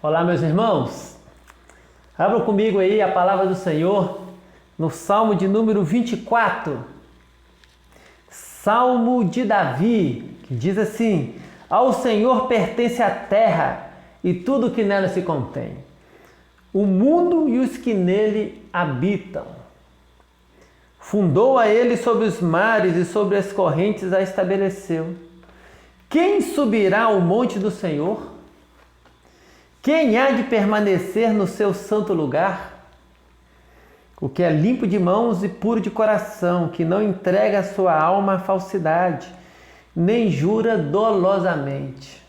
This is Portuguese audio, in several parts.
Olá, meus irmãos. Abram comigo aí a palavra do Senhor no Salmo de número 24. Salmo de Davi, que diz assim: Ao Senhor pertence a terra e tudo que nela se contém, o mundo e os que nele habitam. Fundou a ele sobre os mares e sobre as correntes a estabeleceu. Quem subirá ao monte do Senhor? Quem há de permanecer no seu santo lugar? O que é limpo de mãos e puro de coração, que não entrega a sua alma à falsidade, nem jura dolosamente.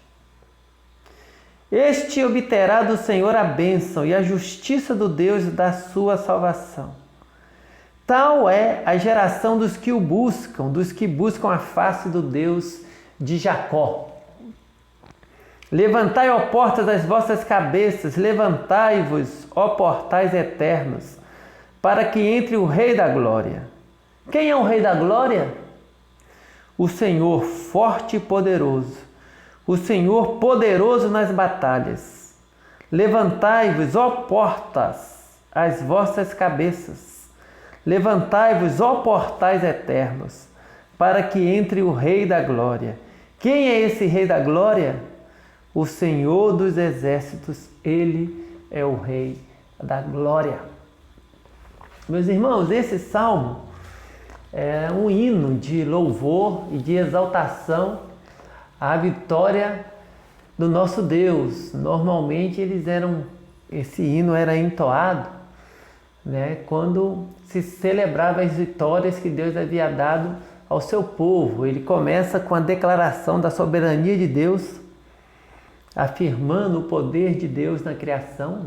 Este obterá do Senhor a bênção e a justiça do Deus da sua salvação. Tal é a geração dos que o buscam, dos que buscam a face do Deus de Jacó. Levantai, ó portas, as vossas cabeças, levantai-vos, ó portais eternos, para que entre o Rei da Glória. Quem é o Rei da Glória? O Senhor forte e poderoso, o Senhor poderoso nas batalhas. Levantai-vos, ó portas, as vossas cabeças, levantai-vos, ó portais eternos, para que entre o Rei da Glória. Quem é esse Rei da Glória? O Senhor dos Exércitos, Ele é o Rei da Glória. Meus irmãos, esse salmo é um hino de louvor e de exaltação à vitória do nosso Deus. Normalmente esse hino era entoado, quando se celebrava as vitórias que Deus havia dado ao seu povo. Ele começa com a declaração da soberania de Deus, afirmando o poder de Deus na criação,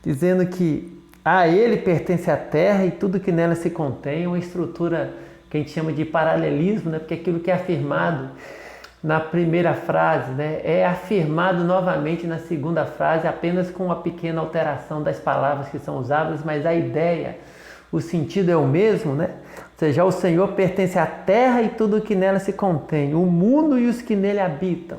dizendo que a Ele pertence a terra e tudo que nela se contém, uma estrutura que a gente chama de paralelismo, porque aquilo que é afirmado na primeira frase é afirmado novamente na segunda frase, apenas com uma pequena alteração das palavras que são usadas, mas a ideia, o sentido é o mesmo, Ou seja, o Senhor pertence à terra e tudo que nela se contém, o mundo e os que nele habitam.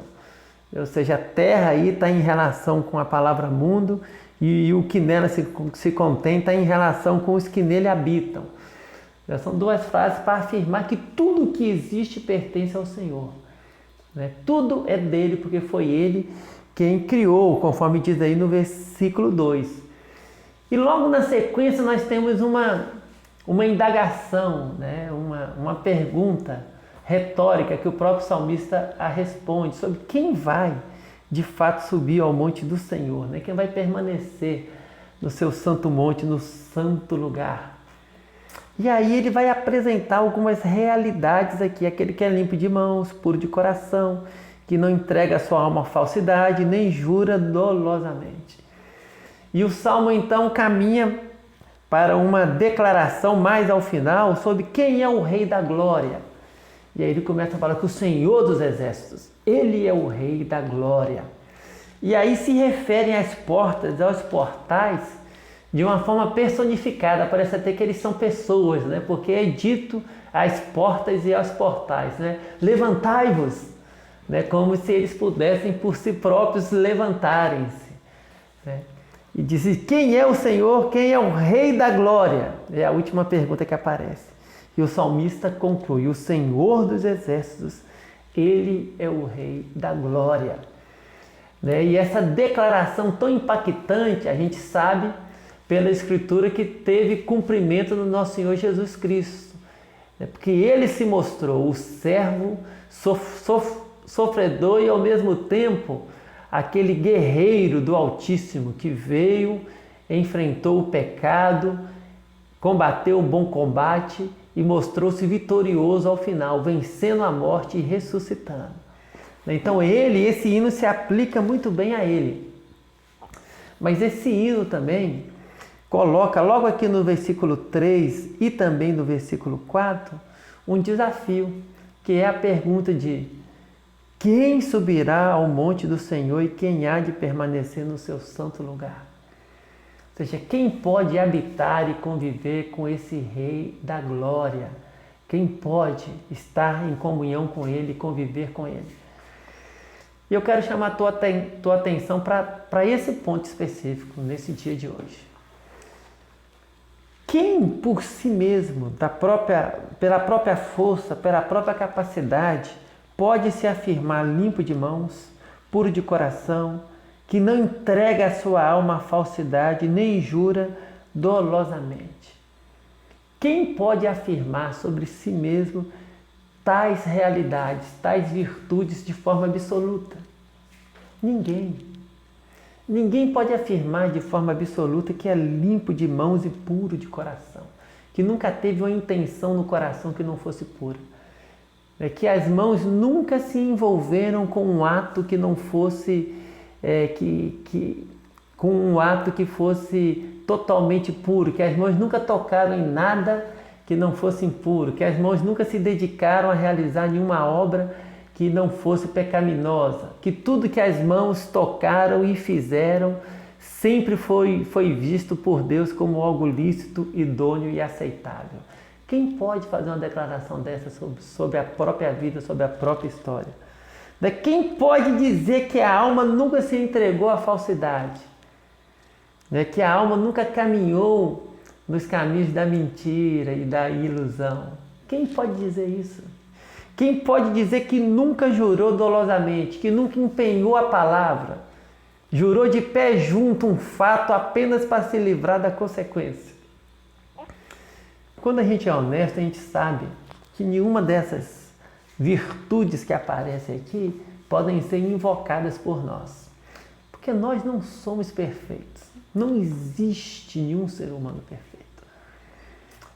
Ou seja, a terra aí está em relação com a palavra mundo e o que nela se contém está em relação com os que nele habitam. São duas frases para afirmar que tudo que existe pertence ao Senhor. Tudo é dele, porque foi ele quem criou, conforme diz aí no versículo 2. E logo na sequência nós temos uma indagação, uma pergunta retórica que o próprio salmista a responde sobre quem vai de fato subir ao monte do Senhor, quem vai permanecer no seu santo monte, no santo lugar. E aí ele vai apresentar algumas realidades aqui: aquele que é limpo de mãos, puro de coração, que não entrega a sua alma à falsidade, nem jura dolosamente. E o salmo então caminha para uma declaração mais ao final sobre quem é o Rei da Glória. E aí ele começa a falar que o Senhor dos Exércitos, Ele é o Rei da Glória. E aí se referem às portas, aos portais, de uma forma personificada. Parece até que eles são pessoas, porque é dito às portas e aos portais, Levantai-vos, como se eles pudessem por si próprios levantarem-se. E diz: quem é o Senhor? Quem é o Rei da Glória? É a última pergunta que aparece. E o salmista conclui: o Senhor dos Exércitos, Ele é o Rei da Glória. E essa declaração tão impactante, a gente sabe pela Escritura que teve cumprimento no nosso Senhor Jesus Cristo. Porque Ele se mostrou o servo sofredor e ao mesmo tempo aquele guerreiro do Altíssimo que veio, enfrentou o pecado, combateu o bom combate e mostrou-se vitorioso ao final, vencendo a morte e ressuscitando. Então esse hino se aplica muito bem a ele. Mas esse hino também coloca logo aqui no versículo 3 e também no versículo 4 um desafio, que é a pergunta de quem subirá ao monte do Senhor e quem há de permanecer no seu santo lugar? Ou seja, quem pode habitar e conviver com esse Rei da Glória? Quem pode estar em comunhão com Ele e conviver com Ele? E eu quero chamar a tua atenção para esse ponto específico nesse dia de hoje. Quem por si mesmo, pela própria força, pela própria capacidade, pode se afirmar limpo de mãos, puro de coração, que não entrega a sua alma à falsidade, nem jura dolosamente? Quem pode afirmar sobre si mesmo tais realidades, tais virtudes de forma absoluta? Ninguém. Ninguém pode afirmar de forma absoluta que é limpo de mãos e puro de coração, que nunca teve uma intenção no coração que não fosse pura, que as mãos nunca se envolveram com um ato que não fosse com um ato que fosse totalmente puro, que as mãos nunca tocaram em nada que não fosse impuro, que as mãos nunca se dedicaram a realizar nenhuma obra que não fosse pecaminosa, que tudo que as mãos tocaram e fizeram sempre foi visto por Deus como algo lícito, idôneo e aceitável. Quem pode fazer uma declaração dessa sobre a própria vida, sobre a própria história? Quem pode dizer que a alma nunca se entregou à falsidade? Que a alma nunca caminhou nos caminhos da mentira e da ilusão? Quem pode dizer isso? Quem pode dizer que nunca jurou dolosamente, que nunca empenhou a palavra, jurou de pé junto um fato apenas para se livrar da consequência? Quando a gente é honesto, a gente sabe que nenhuma dessas virtudes que aparecem aqui podem ser invocadas por nós, porque nós não somos perfeitos. Não existe nenhum ser humano perfeito.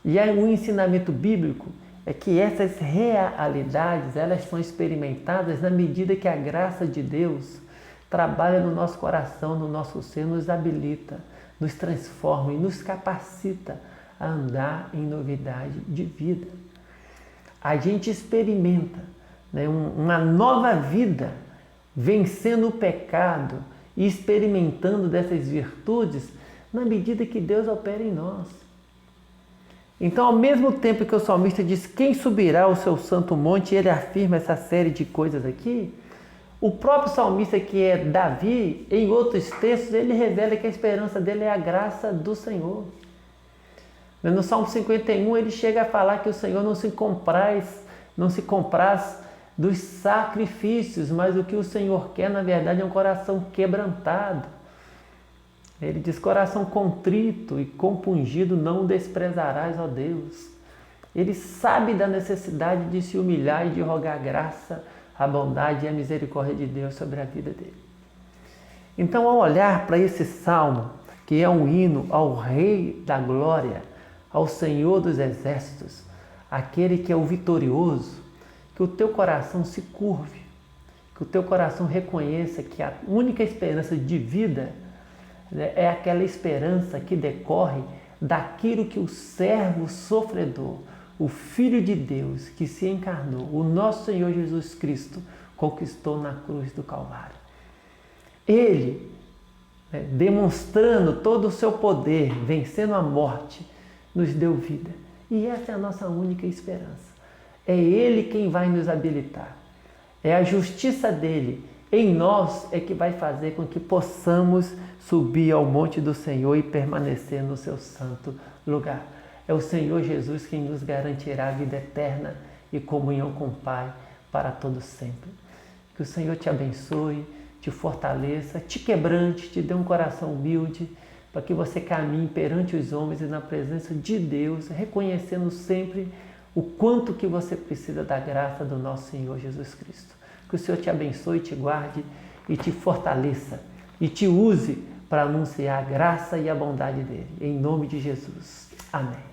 E aí o ensinamento bíblico é que essas realidades, elas são experimentadas na medida que a graça de Deus trabalha no nosso coração, no nosso ser, nos habilita, nos transforma e nos capacita a andar em novidade de vida. A gente experimenta uma nova vida, vencendo o pecado e experimentando dessas virtudes na medida que Deus opera em nós. Então, ao mesmo tempo que o salmista diz quem subirá ao seu santo monte, ele afirma essa série de coisas aqui, o próprio salmista, que é Davi, em outros textos, ele revela que a esperança dele é a graça do Senhor. No Salmo 51, ele chega a falar que o Senhor não se compraz dos sacrifícios, mas o que o Senhor quer, na verdade, é um coração quebrantado. Ele diz, coração contrito e compungido não desprezarás, ó Deus. Ele sabe da necessidade de se humilhar e de rogar a graça, a bondade e a misericórdia de Deus sobre a vida dele. Então, ao olhar para esse salmo, que é um hino ao Rei da Glória, ao Senhor dos Exércitos, aquele que é o vitorioso, que o teu coração se curve, que o teu coração reconheça que a única esperança de vida é aquela esperança que decorre daquilo que o servo sofredor, o Filho de Deus que se encarnou, o nosso Senhor Jesus Cristo, conquistou na cruz do Calvário. Ele, demonstrando todo o seu poder, vencendo a morte, nos deu vida. E essa é a nossa única esperança. É Ele quem vai nos habilitar. É a justiça dele em nós é que vai fazer com que possamos subir ao monte do Senhor e permanecer no seu santo lugar. É o Senhor Jesus quem nos garantirá a vida eterna e comunhão com o Pai para todo sempre. Que o Senhor te abençoe, te fortaleça, te quebrante, te dê um coração humilde, para que você caminhe perante os homens e na presença de Deus, reconhecendo sempre o quanto que você precisa da graça do nosso Senhor Jesus Cristo. Que o Senhor te abençoe, te guarde e te fortaleça e te use para anunciar a graça e a bondade dele. Em nome de Jesus. Amém.